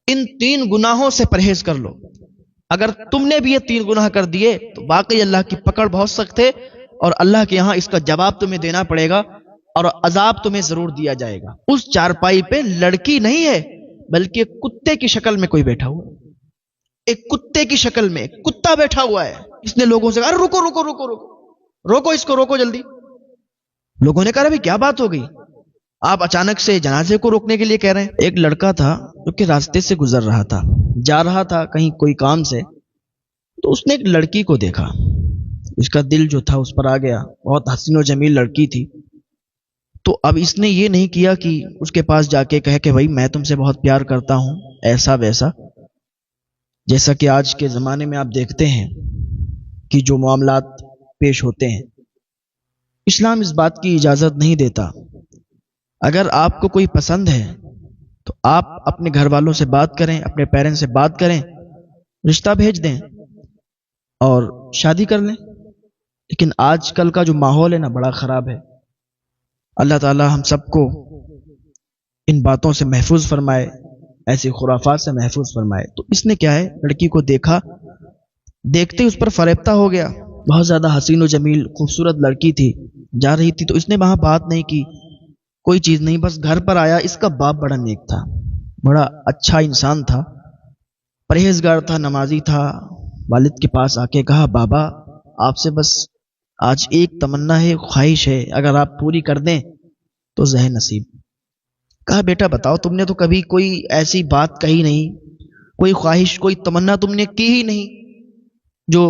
ان 3 گناہوں سے پرہیز کر لو. اگر تم نے بھی یہ 3 گناہ کر دیے تو واقعی اللہ کی پکڑ بہت سخت ہے، اور اللہ کے یہاں اس کا جواب تمہیں دینا پڑے گا، اور عذاب تمہیں ضرور دیا جائے گا. اس چارپائی پہ لڑکی نہیں ہے بلکہ کتے کی شکل میں کوئی بیٹھا ہوا ہے. ایک کتے کی شکل میں کتا بیٹھا ہوا ہے. اس نے لوگوں سے کہا ارے روکو روکو روکو روکو روکو اس کو، روکو جلدی. لوگوں نے کہا ابھی کیا بات ہو گئی، آپ اچانک سے جنازے کو روکنے کے لیے کہہ رہے ہیں. ایک لڑکا تھا جو کہ راستے سے گزر رہا تھا، جا رہا تھا کہیں کوئی کام سے، تو اس نے ایک لڑکی کو دیکھا. اس کا دل جو تھا اس پر آ گیا. بہت حسین و جمیل لڑکی تھی. تو اب اس نے یہ نہیں کیا کہ اس کے پاس جا کے کہے کہ بھائی میں تم سے بہت پیار کرتا ہوں، ایسا ویسا، جیسا کہ آج کے زمانے میں آپ دیکھتے ہیں کہ جو معاملات پیش ہوتے ہیں. اسلام اس بات کی اجازت نہیں دیتا. اگر آپ کو کوئی پسند ہے تو آپ اپنے گھر والوں سے بات کریں، اپنے پیرنٹس سے بات کریں، رشتہ بھیج دیں اور شادی کر لیں. لیکن آج کل کا جو ماحول ہے نا بڑا خراب ہے. اللہ تعالی ہم سب کو ان باتوں سے محفوظ فرمائے، ایسی خرافات سے محفوظ فرمائے. تو اس نے کیا ہے، لڑکی کو دیکھا، دیکھتے اس پر فریفتہ ہو گیا. بہت زیادہ حسین و جمیل خوبصورت لڑکی تھی، جا رہی تھی. تو اس نے وہاں بات نہیں کی، کوئی چیز نہیں، بس گھر پر آیا. اس کا باپ بڑا نیک تھا، بڑا اچھا انسان تھا، پرہیزگار تھا، نمازی تھا. والد کے پاس آ کے کہا بابا آپ سے بس آج ایک تمنا ہے، خواہش ہے، اگر آپ پوری کر دیں تو ذہن نصیب. کہا بیٹا بتاؤ، تم نے تو کبھی کوئی ایسی بات کہی نہیں، کوئی خواہش، کوئی تمنا تم نے کی ہی نہیں جو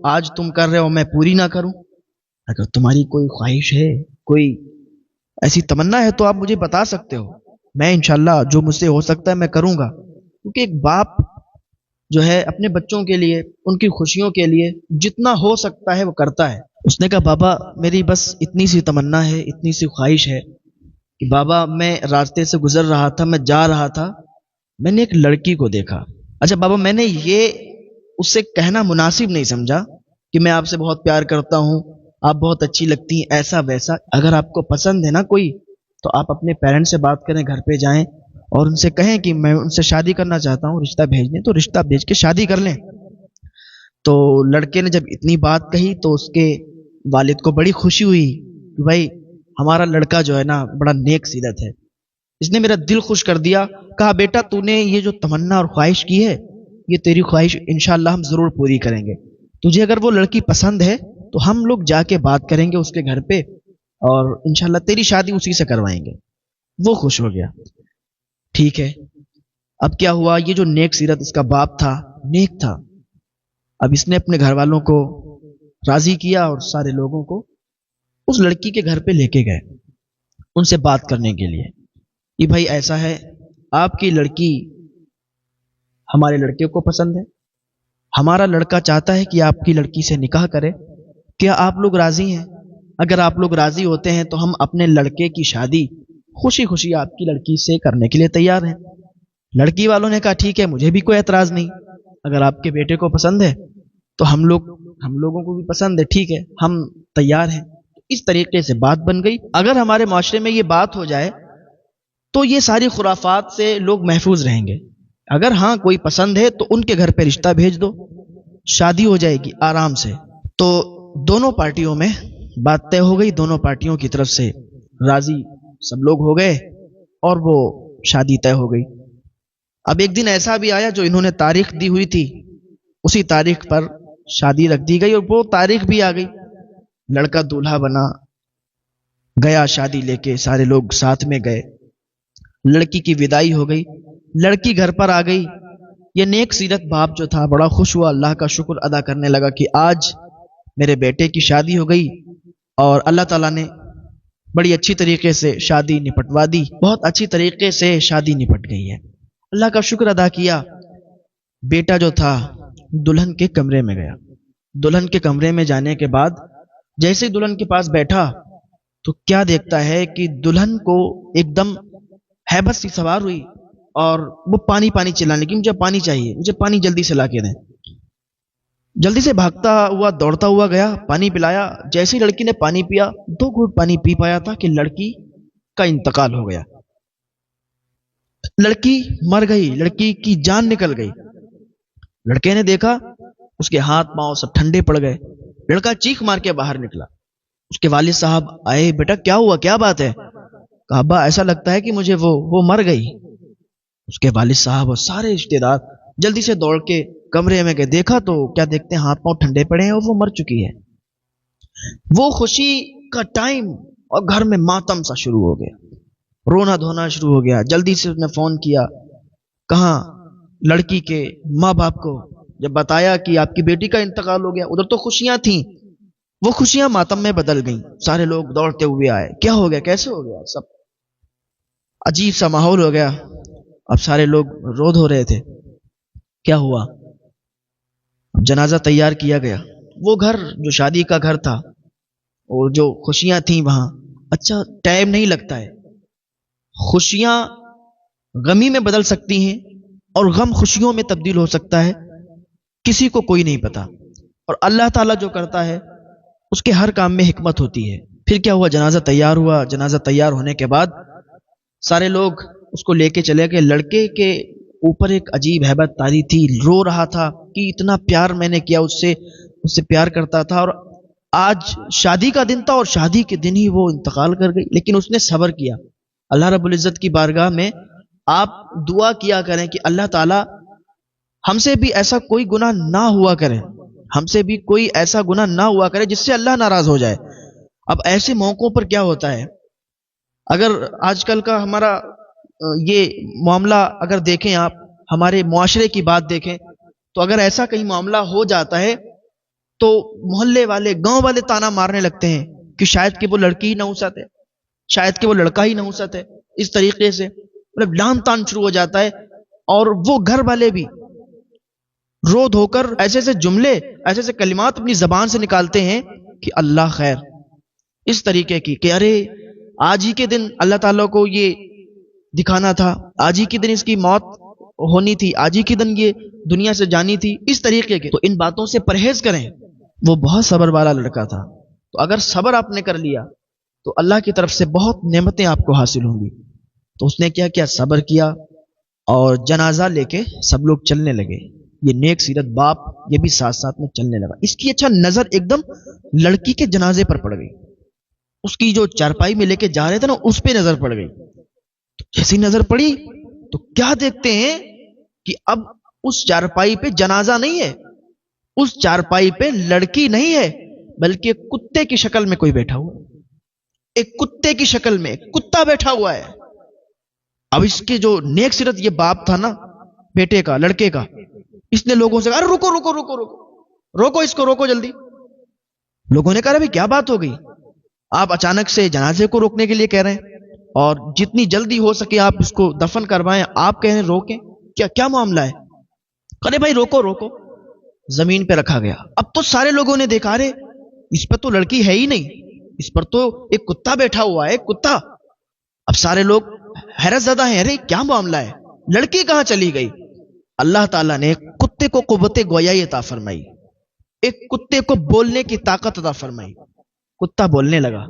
آج تم کر رہے ہو میں پوری نہ کروں. اگر تمہاری کوئی خواہش ہے، کوئی ایسی تمنا ہے تو آپ مجھے بتا سکتے ہو، میں انشاءاللہ جو مجھ سے ہو سکتا ہے میں کروں گا. کیونکہ ایک باپ جو ہے اپنے بچوں کے لیے، ان کی خوشیوں کے لیے جتنا ہو سکتا ہے وہ کرتا ہے. اس نے کہا بابا میری بس اتنی سی تمنا ہے، اتنی سی خواہش ہے کہ بابا میں راستے سے گزر رہا تھا، میں جا رہا تھا، میں نے ایک لڑکی کو دیکھا. اچھا بابا میں نے یہ اس سے کہنا مناسب نہیں سمجھا کہ میں آپ سے بہت پیار کرتا ہوں، آپ بہت اچھی لگتی ہیں، ایسا ویسا. اگر آپ کو پسند ہے نا کوئی تو آپ اپنے پیرنٹ سے بات کریں، گھر پہ جائیں اور ان سے کہیں کہ میں ان سے شادی کرنا چاہتا ہوں، رشتہ بھیج دیں، تو رشتہ بھیج کے شادی کر لیں. تو لڑکے نے جب اتنی بات کہی تو اس کے والد کو بڑی خوشی ہوئی کہ بھائی ہمارا لڑکا جو ہے نا بڑا نیک سیرت ہے، اس نے میرا دل خوش کر دیا. کہا بیٹا تو نے یہ جو تمنا اور خواہش کی ہے، یہ تیری خواہش انشاءاللہ ہم ضرور پوری کریں گے. تجھے اگر وہ لڑکی پسند ہے تو ہم لوگ جا کے بات کریں گے اس کے گھر پہ، اور انشاءاللہ تیری شادی اسی سے کروائیں گے. وہ خوش ہو گیا. ٹھیک ہے، اب کیا ہوا، یہ جو نیک سیرت اس کا باپ تھا، نیک تھا. اب اس نے اپنے گھر والوں کو راضی کیا اور سارے لوگوں کو اس لڑکی کے گھر پہ لے کے گئے ان سے بات کرنے کے لیے کہ بھائی ایسا ہے، آپ کی لڑکی ہمارے لڑکے کو پسند ہے، ہمارا لڑکا چاہتا ہے کہ آپ کی لڑکی سے نکاح کرے، کیا آپ لوگ راضی ہیں؟ اگر آپ لوگ راضی ہوتے ہیں تو ہم اپنے لڑکے کی شادی خوشی خوشی آپ کی لڑکی سے کرنے کے لیے تیار ہیں. لڑکی والوں نے کہا ٹھیک ہے، مجھے بھی کوئی اعتراض نہیں، اگر آپ کے بیٹے کو پسند ہے تو ہم لوگوں کو بھی پسند ہے، ٹھیک ہے ہم تیار ہیں. اس طریقے سے بات بن گئی. اگر ہمارے معاشرے میں یہ بات ہو جائے تو یہ ساری خرافات سے لوگ محفوظ رہیں گے. اگر ہاں کوئی پسند ہے تو ان کے گھر پہ رشتہ بھیج دو، شادی ہو جائے گی آرام سے. تو دونوں پارٹیوں میں بات طے ہو گئی، دونوں پارٹیوں کی طرف سے راضی سب لوگ ہو گئے اور وہ شادی طے ہو گئی. اب ایک دن ایسا بھی آیا جو انہوں نے تاریخ دی ہوئی تھی، اسی تاریخ پر شادی رکھ دی گئی اور وہ تاریخ بھی آ گئی. لڑکا دولہا بنا، گیا شادی لے کے، سارے لوگ ساتھ میں گئے. لڑکی کی وداعی ہو گئی، لڑکی گھر پر آ گئی. یہ نیک سیرت باپ جو تھا بڑا خوش ہوا، اللہ کا شکر ادا کرنے لگا کہ آج میرے بیٹے کی شادی ہو گئی اور اللہ تعالیٰ نے بڑی اچھی طریقے سے شادی نپٹوا دی، بہت اچھی طریقے سے شادی نپٹ گئی ہے. اللہ کا شکر ادا کیا. بیٹا جو تھا دلہن کے کمرے میں گیا. دلہن کے کمرے میں جانے کے بعد جیسے ہی دلہن کے پاس بیٹھا تو کیا دیکھتا ہے کہ دلہن کو ایک دم ہیبت سی سوار ہوئی اور وہ پانی پانی چلانے لگی، مجھے پانی چاہیے، مجھے پانی جلدی سے لا کے دیں. جلدی سے بھاگتا ہوا دوڑتا ہوا گیا، پانی پلایا. جیسے ہی لڑکی نے پانی پیا، 2 گھونٹ پانی پی پایا تھا کہ لڑکی کا انتقال ہو گیا. لڑکی مر گئی، لڑکی کی جان نکل گئی۔ لڑکے نے دیکھا اس کے ہاتھ پاؤں سب ٹھنڈے پڑ گئے۔ لڑکا چیخ مار کے باہر نکلا۔ اس کے والد صاحب آئے، بیٹا کیا ہوا، کیا بات ہے؟ کہا ابا ایسا لگتا ہے کہ مجھے وہ مر گئی۔ اس کے والد صاحب اور سارے رشتے دار جلدی سے دوڑ کے کمرے میں گئے، دیکھا تو کیا دیکھتے ہیں ہاتھ پاؤں ٹھنڈے پڑے ہیں اور وہ مر چکی ہے۔ وہ خوشی کا ٹائم اور گھر میں ماتم سا شروع ہو گیا، رونا دھونا شروع ہو گیا۔ جلدی سے اس نے فون کیا، کہاں لڑکی کے ماں باپ کو جب بتایا کہ آپ کی بیٹی کا انتقال ہو گیا۔ ادھر تو خوشیاں تھیں، وہ خوشیاں ماتم میں بدل گئیں۔ سارے لوگ دوڑتے ہوئے آئے، کیا ہو گیا، کیسے ہو گیا؟ سب عجیب سا ماحول ہو گیا۔ اب سارے لوگ رو دھو رہے تھے، کیا ہوا؟ جنازہ تیار کیا گیا۔ وہ گھر جو شادی کا گھر تھا اور جو خوشیاں تھیں وہاں، اچھا ٹائم نہیں لگتا ہے، خوشیاں غمی میں بدل سکتی ہیں اور غم خوشیوں میں تبدیل ہو سکتا ہے، کسی کو کوئی نہیں پتا، اور اللہ تعالیٰ جو کرتا ہے اس کے ہر کام میں حکمت ہوتی ہے۔ پھر کیا ہوا؟ جنازہ تیار ہوا۔ جنازہ تیار ہونے کے بعد سارے لوگ اس کو لے کے چلے گئے۔ لڑکے کے اوپر ایک عجیب ہیبت طاری تھی، رو رہا تھا کہ اتنا پیار میں نے کیا اس سے پیار کرتا تھا، اور آج شادی کا دن تھا اور شادی کے دن ہی وہ انتقال کر گئی۔ لیکن اس نے صبر کیا۔ اللہ رب العزت کی بارگاہ میں آپ دعا کیا کریں کہ اللہ تعالی ہم سے بھی ایسا کوئی گناہ نہ ہوا کرے، ہم سے بھی کوئی ایسا گناہ نہ ہوا کرے جس سے اللہ ناراض ہو جائے۔ اب ایسے موقعوں پر کیا ہوتا ہے، اگر آج کل کا ہمارا یہ معاملہ اگر دیکھیں، آپ ہمارے معاشرے کی بات دیکھیں تو اگر ایسا کہیں معاملہ ہو جاتا ہے تو محلے والے، گاؤں والے تانا مارنے لگتے ہیں کہ شاید کہ وہ لڑکی ہی نحوست ہے، شاید کہ وہ لڑکا ہی نحوست ہے۔ اس طریقے سے مطلب لعن طعن شروع ہو جاتا ہے، اور وہ گھر والے بھی رو دھو کر ایسے ایسے جملے، ایسے ایسے کلمات اپنی زبان سے نکالتے ہیں کہ اللہ خیر، اس طریقے کی کہ ارے آج ہی کے دن اللہ تعالیٰ کو یہ دکھانا تھا، آج ہی کے دن اس کی موت ہونی تھی، آج ہی کے دن یہ دنیا سے جانی تھی، اس طریقے کے۔ تو ان باتوں سے پرہیز کریں۔ وہ بہت صبر والا لڑکا تھا، تو اگر صبر آپ نے کر لیا تو اللہ کی طرف سے بہت نعمتیں آپ کو حاصل ہوں گی۔ تو اس نے کیا کیا؟ صبر کیا، اور جنازہ لے کے سب لوگ چلنے لگے۔ یہ نیک سیرت باپ یہ بھی ساتھ ساتھ میں چلنے لگا۔ اس کی اچھا نظر ایک دم لڑکی کے جنازے پر پڑ گئی، اس کی جو چارپائی میں لے کے جا رہے تھے نا اس پہ نظر پڑ گئی۔ جیسی نظر پڑی تو کیا دیکھتے ہیں کہ اب اس چارپائی پہ جنازہ نہیں ہے، اس چارپائی پہ لڑکی نہیں ہے، بلکہ کتے کی شکل میں کوئی بیٹھا ہوا ہے۔ ایک کتے کی شکل میں کتا بیٹھا ہوا ہے۔ اب اس کے جو نیک سیرت یہ باپ تھا نا بیٹے کا، لڑکے کا، اس نے لوگوں سے کہا ارے روکو روکو روکو روکو روکو اس کو، روکو جلدی۔ لوگوں نے کہا ابھی کیا بات ہو گئی، آپ اچانک سے جنازے کو روکنے کے لیے کہہ رہے ہیں، اور جتنی جلدی ہو سکے آپ اس کو دفن کروائیں، آپ کہہ رہے ہیں روکیں، کیا معاملہ ہے؟ ارے بھائی روکو روکو۔ زمین پہ رکھا گیا۔ اب تو سارے لوگوں نے دیکھا رے اس پر تو لڑکی ہے ہی نہیں، اس پر تو ایک کتا بیٹھا ہوا ہے، کتا۔ اب سارے لوگ حیرت زدہ ہیں، ارے کیا معاملہ ہے، لڑکی کہاں چلی گئی؟ اللہ تعالیٰ نے کتے کو قوت گویائی عطا فرمائی، ایک کتے کو بولنے کی طاقت عطا فرمائی۔ کتا بولنے لگا۔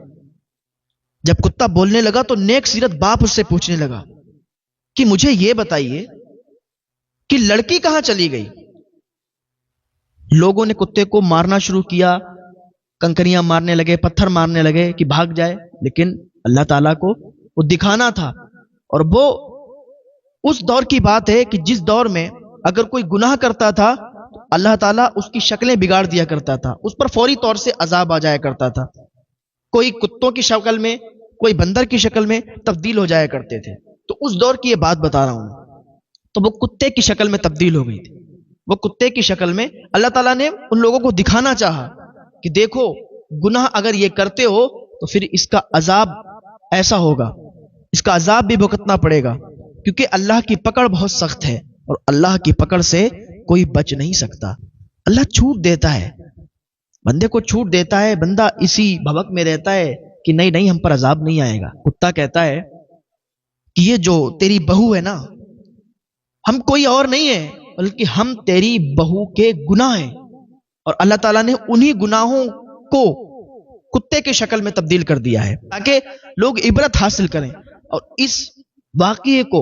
جب کتا بولنے لگا تو نیک سیرت باپ اس سے پوچھنے لگا کہ مجھے یہ بتائیے کہ لڑکی کہاں چلی گئی؟ لوگوں نے کتے کو مارنا شروع کیا، کنکریاں مارنے لگے، پتھر مارنے لگے کہ بھاگ جائے، لیکن اللہ تعالیٰ کو وہ دکھانا تھا۔ اور وہ اس دور کی بات ہے کہ جس دور میں اگر کوئی گناہ کرتا تھا تو اللہ تعالیٰ اس کی شکلیں بگاڑ دیا کرتا تھا، اس پر فوری طور سے عذاب آ جایا کرتا تھا۔ کوئی کتوں کی شکل میں، کوئی بندر کی شکل میں تبدیل ہو جایا کرتے تھے۔ تو اس دور کی یہ بات بتا رہا ہوں۔ تو وہ کتے کی شکل میں تبدیل ہو گئی تھی۔ وہ کتے کی شکل میں اللہ تعالیٰ نے ان لوگوں کو دکھانا چاہا کہ دیکھو گناہ اگر یہ کرتے ہو تو پھر اس کا عذاب ایسا ہوگا، اس کا عذاب بھی بھگتنا پڑے گا، کیونکہ اللہ کی پکڑ بہت سخت ہے اور اللہ کی پکڑ سے کوئی بچ نہیں سکتا۔ اللہ چھوٹ دیتا ہے، بندے کو چھوٹ دیتا ہے، بندہ اسی بھوک میں رہتا ہے کہ نہیں نہیں ہم پر عذاب نہیں آئے گا۔ کتا کہتا ہے کہ یہ جو تیری بہو ہے نا، ہم کوئی اور نہیں ہے بلکہ ہم تیری بہو کے گناہ ہیں، اور اللہ تعالیٰ نے انہی گناہوں کو کتے کے شکل میں تبدیل کر دیا ہے تاکہ لوگ عبرت حاصل کریں اور اس واقعے کو